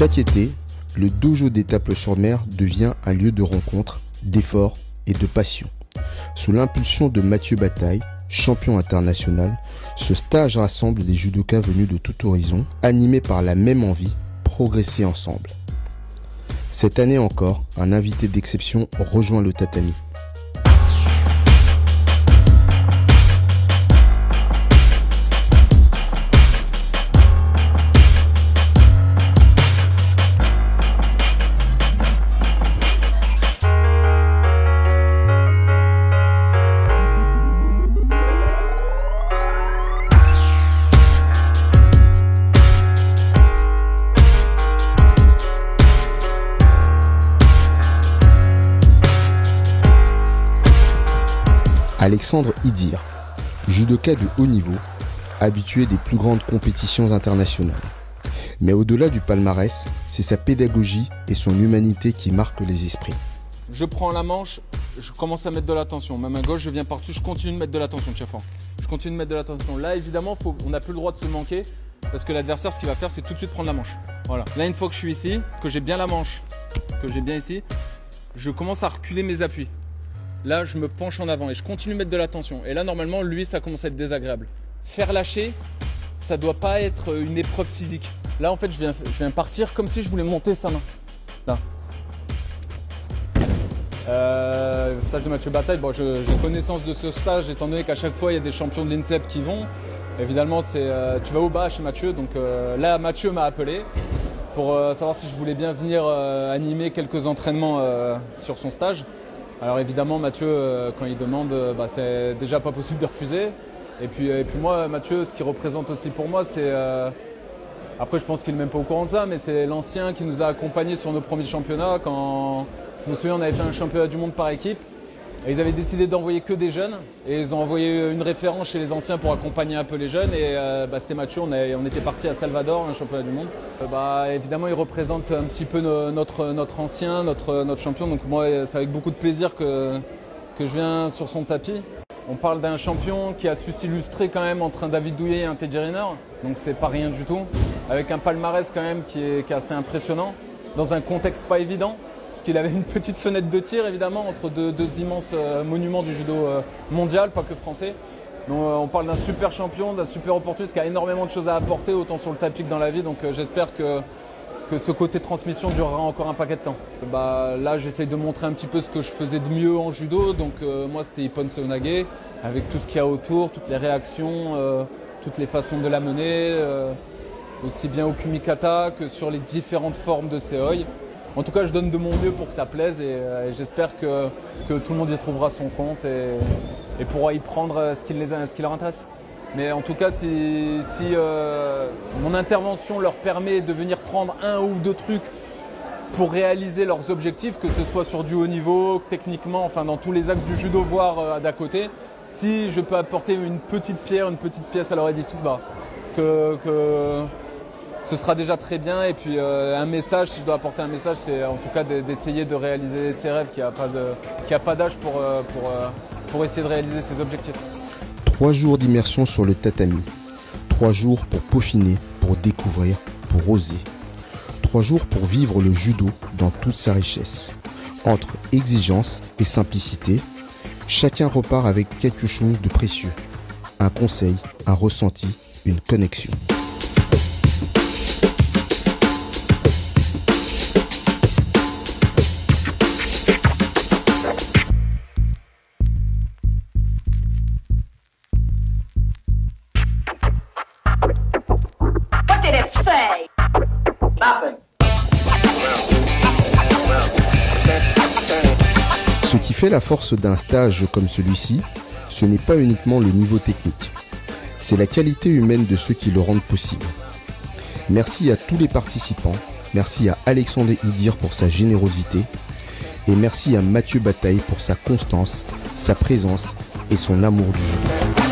Chaque été, le dojo d'Étaples-sur-Mer devient un lieu de rencontre, d'effort et de passion. Sous l'impulsion de Mathieu Bataille, champion international, ce stage rassemble des judokas venus de tout horizon, animés par la même envie, progresser ensemble. Cette année encore, un invité d'exception rejoint le tatami. Alexandre Idir, judoka de haut niveau, habitué des plus grandes compétitions internationales. Mais au-delà du palmarès, c'est sa pédagogie et son humanité qui marquent les esprits. Je prends la manche, je commence à mettre de la tension. Ma main gauche, je viens par-dessus, je continue de mettre de la tension, chef. Je continue de mettre de la tension. Là, évidemment, on n'a plus le droit de se manquer parce que l'adversaire, ce qu'il va faire, c'est tout de suite prendre la manche. Voilà. Là, une fois que je suis ici, que j'ai bien la manche, que j'ai bien ici, je commence à reculer mes appuis. Là, je me penche en avant et je continue de mettre de la tension. Et là, normalement, lui, ça commence à être désagréable. Faire lâcher, ça doit pas être une épreuve physique. Là, en fait, je viens partir comme si je voulais monter sa main. Là. Le stage de Mathieu Bataille, bon, j'ai connaissance de ce stage étant donné qu'à chaque fois, il y a des champions de l'INSEP qui vont. Évidemment, c'est tu vas au bas chez Mathieu. Donc là, Mathieu m'a appelé pour savoir si je voulais bien venir animer quelques entraînements sur son stage. Alors évidemment Mathieu, quand il demande, c'est déjà pas possible de refuser. Et puis moi, Mathieu, ce qu'il représente aussi pour moi, c'est... après je pense qu'il n'est même pas au courant de ça, mais c'est l'ancien qui nous a accompagnés sur nos premiers championnats. Quand je me souviens, on avait fait un championnat du monde par équipe. Et ils avaient décidé d'envoyer que des jeunes. Et ils ont envoyé une référence chez les anciens pour accompagner un peu les jeunes. Et c'était Mathieu, on était parti à Salvador, un championnat du monde. Évidemment, il représente un petit peu notre ancien, notre champion. Donc moi, c'est avec beaucoup de plaisir que je viens sur son tapis. On parle d'un champion qui a su s'illustrer quand même entre un David Douillet et un Teddy Riner. Donc c'est pas rien du tout. Avec un palmarès quand même qui est assez impressionnant. Dans un contexte pas évident. Parce qu'il avait une petite fenêtre de tir évidemment entre deux immenses monuments du judo mondial, pas que français. Donc on parle d'un super champion, d'un super opportuniste qui a énormément de choses à apporter, autant sur le tapis que dans la vie. Donc j'espère que ce côté transmission durera encore un paquet de temps. Là j'essaye de montrer un petit peu ce que je faisais de mieux en judo. Donc moi c'était Ippon Seoinage, avec tout ce qu'il y a autour, toutes les réactions, toutes les façons de la mener, aussi bien au kumikata que sur les différentes formes de seoi. En tout cas, je donne de mon mieux pour que ça plaise et j'espère que tout le monde y trouvera son compte et pourra y prendre ce qui leur intéresse. Mais en tout cas, si mon intervention leur permet de venir prendre un ou deux trucs pour réaliser leurs objectifs, que ce soit sur du haut niveau, techniquement, enfin dans tous les axes du judo, voire d'à côté, si je peux apporter une petite pièce à leur édifice, ce sera déjà très bien. Et puis un message, si je dois apporter un message, c'est en tout cas d'essayer de réaliser ses rêves, qu'il n'y a pas d'âge pour essayer de réaliser ses objectifs. 3 jours d'immersion sur le tatami. 3 jours pour peaufiner, pour découvrir, pour oser. 3 jours pour vivre le judo dans toute sa richesse. Entre exigence et simplicité, chacun repart avec quelque chose de précieux. Un conseil, un ressenti, une connexion. Ce qui fait la force d'un stage comme celui-ci, ce n'est pas uniquement le niveau technique. C'est la qualité humaine de ceux qui le rendent possible. Merci à tous les participants, merci à Alexandre Idir pour sa générosité et merci à Mathieu Bataille pour sa constance, sa présence et son amour du jeu.